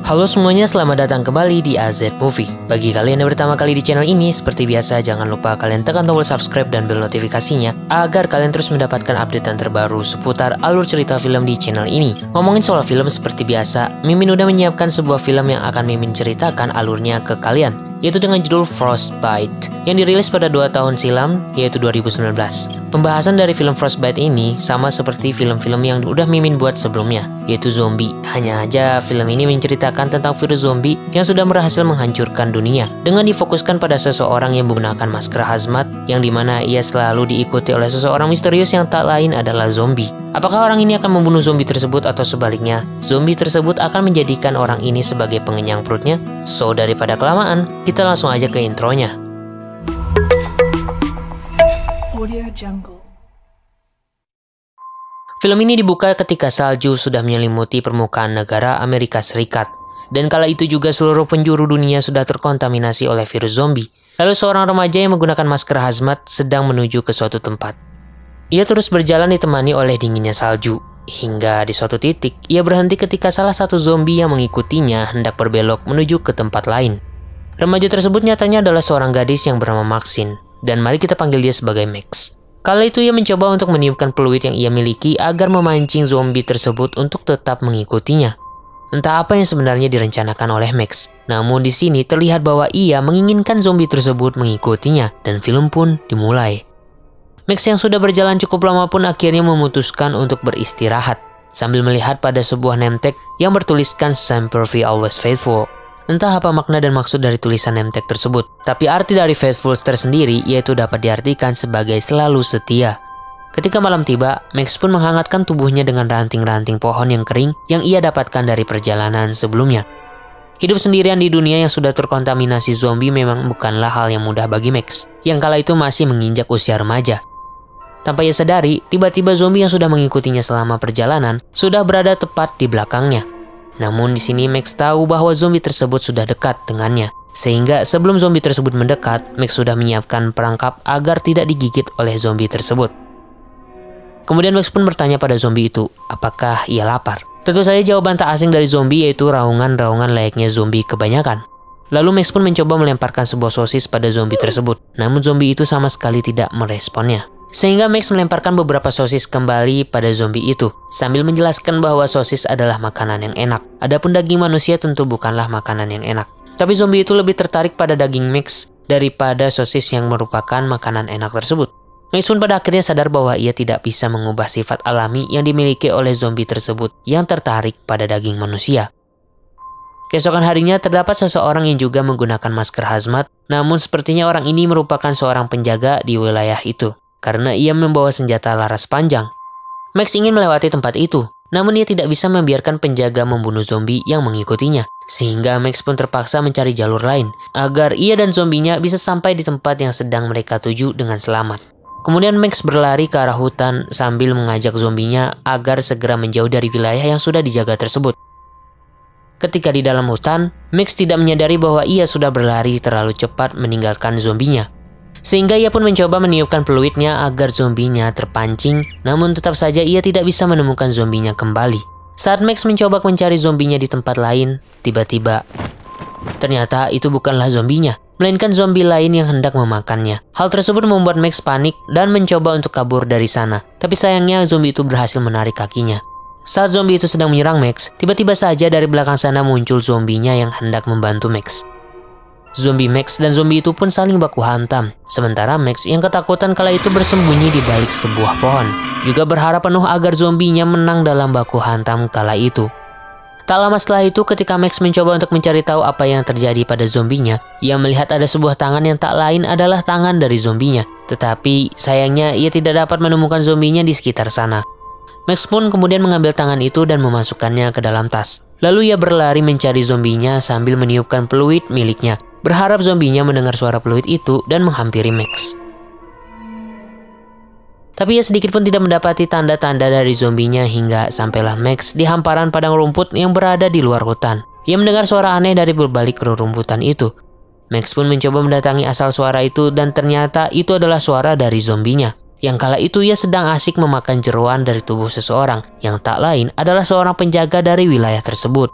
Halo semuanya, selamat datang kembali di AZ Movie. Bagi kalian yang pertama kali di channel ini, seperti biasa jangan lupa kalian tekan tombol subscribe dan bel notifikasinya agar kalian terus mendapatkan updatean terbaru seputar alur cerita film di channel ini. Ngomongin soal film seperti biasa, Mimin udah menyiapkan sebuah film yang akan Mimin ceritakan alurnya ke kalian, yaitu dengan judul Frostbite yang dirilis pada 2 tahun silam, yaitu 2019. Pembahasan dari film Frostbite ini sama seperti film-film yang udah Mimin buat sebelumnya, yaitu zombie. Hanya aja film ini menceritakan tentang virus zombie yang sudah berhasil menghancurkan dunia dengan difokuskan pada seseorang yang menggunakan masker hazmat yang dimana ia selalu diikuti oleh seseorang misterius yang tak lain adalah zombie. Apakah orang ini akan membunuh zombie tersebut atau sebaliknya, zombie tersebut akan menjadikan orang ini sebagai pengenyang perutnya? So, daripada kelamaan, kita langsung aja ke intronya. Audio Jungle. Film ini dibuka ketika salju sudah menyelimuti permukaan negara Amerika Serikat. Dan kala itu juga seluruh penjuru dunia sudah terkontaminasi oleh virus zombie. Lalu seorang remaja yang menggunakan masker hazmat sedang menuju ke suatu tempat. Ia terus berjalan ditemani oleh dinginnya salju. Hingga di suatu titik, ia berhenti ketika salah satu zombie yang mengikutinya hendak berbelok menuju ke tempat lain. Remaja tersebut nyatanya adalah seorang gadis yang bernama Maxine. Dan mari kita panggil dia sebagai Max. Kala itu ia mencoba untuk meniupkan peluit yang ia miliki agar memancing zombie tersebut untuk tetap mengikutinya. Entah apa yang sebenarnya direncanakan oleh Max. Namun di sini terlihat bahwa ia menginginkan zombie tersebut mengikutinya dan film pun dimulai. Max yang sudah berjalan cukup lama pun akhirnya memutuskan untuk beristirahat sambil melihat pada sebuah name tag yang bertuliskan Semper Fi Always Faithful. Entah apa makna dan maksud dari tulisan name tag tersebut, tapi arti dari faithful tersendiri yaitu dapat diartikan sebagai selalu setia. Ketika malam tiba, Max pun menghangatkan tubuhnya dengan ranting-ranting pohon yang kering yang ia dapatkan dari perjalanan sebelumnya. Hidup sendirian di dunia yang sudah terkontaminasi zombie memang bukanlah hal yang mudah bagi Max, yang kala itu masih menginjak usia remaja. Tanpa ia sadari, tiba-tiba zombie yang sudah mengikutinya selama perjalanan sudah berada tepat di belakangnya. Namun di sini Max tahu bahwa zombie tersebut sudah dekat dengannya. Sehingga sebelum zombie tersebut mendekat, Max sudah menyiapkan perangkap agar tidak digigit oleh zombie tersebut. Kemudian Max pun bertanya pada zombie itu, apakah ia lapar? Tentu saja jawaban tak asing dari zombie yaitu raungan-raungan layaknya zombie kebanyakan. Lalu Max pun mencoba melemparkan sebuah sosis pada zombie tersebut. Namun zombie itu sama sekali tidak meresponnya. Sehingga Max melemparkan beberapa sosis kembali pada zombie itu, sambil menjelaskan bahwa sosis adalah makanan yang enak. Adapun daging manusia tentu bukanlah makanan yang enak. Tapi zombie itu lebih tertarik pada daging Max daripada sosis yang merupakan makanan enak tersebut. Max pun pada akhirnya sadar bahwa ia tidak bisa mengubah sifat alami yang dimiliki oleh zombie tersebut yang tertarik pada daging manusia. Keesokan harinya terdapat seseorang yang juga menggunakan masker hazmat, namun sepertinya orang ini merupakan seorang penjaga di wilayah itu, karena ia membawa senjata laras panjang. Max ingin melewati tempat itu, namun ia tidak bisa membiarkan penjaga membunuh zombie yang mengikutinya, sehingga Max pun terpaksa mencari jalur lain, agar ia dan zombinya bisa sampai di tempat yang sedang mereka tuju dengan selamat. Kemudian Max berlari ke arah hutan sambil mengajak zombinya agar segera menjauh dari wilayah yang sudah dijaga tersebut. Ketika di dalam hutan, Max tidak menyadari bahwa ia sudah berlari terlalu cepat meninggalkan zombinya. Sehingga ia pun mencoba meniupkan peluitnya agar zombinya terpancing, namun tetap saja ia tidak bisa menemukan zombinya kembali. Saat Max mencoba mencari zombinya di tempat lain, tiba-tiba ternyata itu bukanlah zombinya, melainkan zombie lain yang hendak memakannya. Hal tersebut membuat Max panik dan mencoba untuk kabur dari sana. Tapi sayangnya zombie itu berhasil menarik kakinya. Saat zombie itu sedang menyerang Max, tiba-tiba saja dari belakang sana muncul zombinya yang hendak membantu Max. Zombie Max dan zombie itu pun saling baku hantam. Sementara Max yang ketakutan kala itu bersembunyi di balik sebuah pohon, juga berharap penuh agar zombinya menang dalam baku hantam kala itu. Tak lama setelah itu, ketika Max mencoba untuk mencari tahu apa yang terjadi pada zombinya, ia melihat ada sebuah tangan yang tak lain adalah tangan dari zombinya. Tetapi sayangnya ia tidak dapat menemukan zombinya di sekitar sana. Max pun kemudian mengambil tangan itu dan memasukkannya ke dalam tas. Lalu ia berlari mencari zombinya sambil meniupkan peluit miliknya, berharap zombinya mendengar suara peluit itu dan menghampiri Max. Tapi ia sedikit pun tidak mendapati tanda-tanda dari zombinya hingga sampailah Max di hamparan padang rumput yang berada di luar hutan. Ia mendengar suara aneh dari berbalik rerumputan itu. Max pun mencoba mendatangi asal suara itu dan ternyata itu adalah suara dari zombinya. Yang kala itu ia sedang asik memakan jeroan dari tubuh seseorang yang tak lain adalah seorang penjaga dari wilayah tersebut.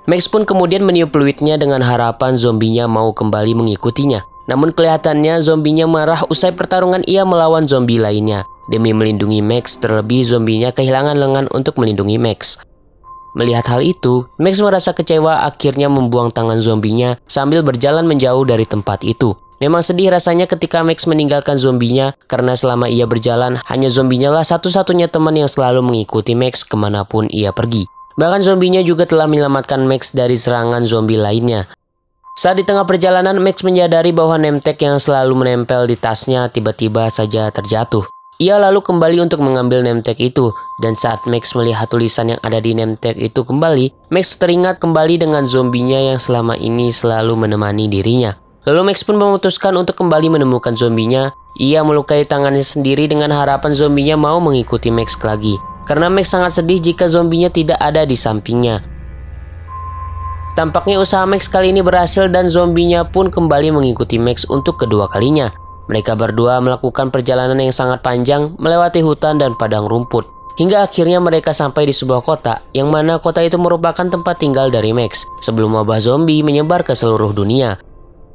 Max pun kemudian meniup peluitnya dengan harapan zombinya mau kembali mengikutinya. Namun kelihatannya zombinya marah usai pertarungan ia melawan zombie lainnya. Demi melindungi Max, terlebih zombinya kehilangan lengan untuk melindungi Max. Melihat hal itu, Max merasa kecewa akhirnya membuang tangan zombinya sambil berjalan menjauh dari tempat itu. Memang sedih rasanya ketika Max meninggalkan zombinya karena selama ia berjalan hanya zombinya lah satu-satunya teman yang selalu mengikuti Max kemanapun ia pergi. Bahkan zombinya juga telah menyelamatkan Max dari serangan zombie lainnya. Saat di tengah perjalanan, Max menyadari bahwa name tag yang selalu menempel di tasnya tiba-tiba saja terjatuh. Ia lalu kembali untuk mengambil name tag itu, dan saat Max melihat tulisan yang ada di name tag itu kembali, Max teringat kembali dengan zombinya yang selama ini selalu menemani dirinya. Lalu Max pun memutuskan untuk kembali menemukan zombinya. Ia melukai tangannya sendiri dengan harapan zombinya mau mengikuti Max lagi. Karena Max sangat sedih jika zombinya tidak ada di sampingnya. Tampaknya usaha Max kali ini berhasil dan zombinya pun kembali mengikuti Max untuk kedua kalinya. Mereka berdua melakukan perjalanan yang sangat panjang melewati hutan dan padang rumput. Hingga akhirnya mereka sampai di sebuah kota, yang mana kota itu merupakan tempat tinggal dari Max sebelum wabah zombie menyebar ke seluruh dunia.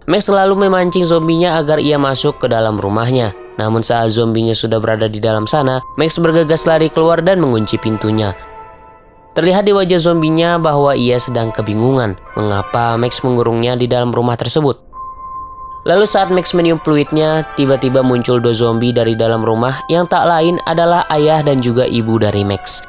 Max selalu memancing zombinya agar ia masuk ke dalam rumahnya. Namun saat zombinya sudah berada di dalam sana, Max bergegas lari keluar dan mengunci pintunya. Terlihat di wajah zombinya bahwa ia sedang kebingungan mengapa Max mengurungnya di dalam rumah tersebut. Lalu saat Max meniup fluidnya, tiba-tiba muncul dua zombie dari dalam rumah yang tak lain adalah ayah dan juga ibu dari Max.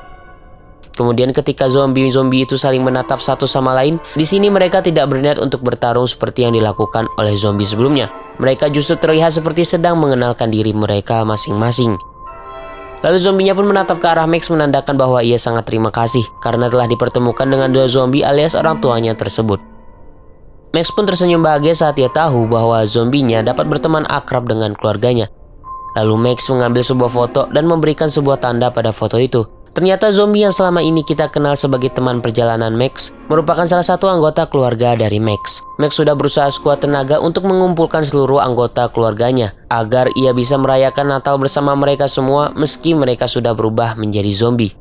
Kemudian ketika zombie-zombie itu saling menatap satu sama lain, di sini mereka tidak berniat untuk bertarung seperti yang dilakukan oleh zombie sebelumnya. Mereka justru terlihat seperti sedang mengenalkan diri mereka masing-masing. Lalu zombinya pun menatap ke arah Max menandakan bahwa ia sangat terima kasih karena telah dipertemukan dengan dua zombie alias orang tuanya tersebut. Max pun tersenyum bahagia saat ia tahu bahwa zombinya dapat berteman akrab dengan keluarganya. Lalu Max mengambil sebuah foto dan memberikan sebuah tanda pada foto itu. Ternyata zombie yang selama ini kita kenal sebagai teman perjalanan Max merupakan salah satu anggota keluarga dari Max. Max sudah berusaha sekuat tenaga untuk mengumpulkan seluruh anggota keluarganya agar ia bisa merayakan Natal bersama mereka semua meski mereka sudah berubah menjadi zombie.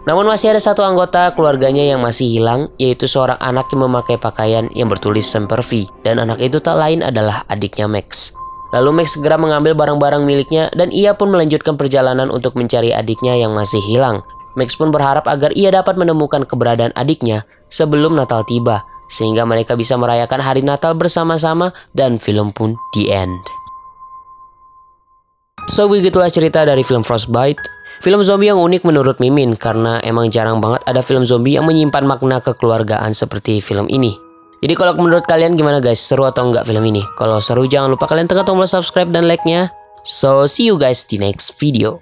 Namun masih ada satu anggota keluarganya yang masih hilang, yaitu seorang anak yang memakai pakaian yang bertulis Semper Fi, dan anak itu tak lain adalah adiknya Max. Lalu Max segera mengambil barang-barang miliknya dan ia pun melanjutkan perjalanan untuk mencari adiknya yang masih hilang. Max pun berharap agar ia dapat menemukan keberadaan adiknya sebelum Natal tiba, sehingga mereka bisa merayakan hari Natal bersama-sama dan film pun the end. So begitulah cerita dari film Frostbite. Film zombie yang unik menurut Mimin karena emang jarang banget ada film zombie yang menyimpan makna kekeluargaan seperti film ini. Jadi kalau menurut kalian gimana guys? Seru atau enggak film ini? Kalau seru jangan lupa kalian tekan tombol subscribe dan like-nya. So see you guys di next video.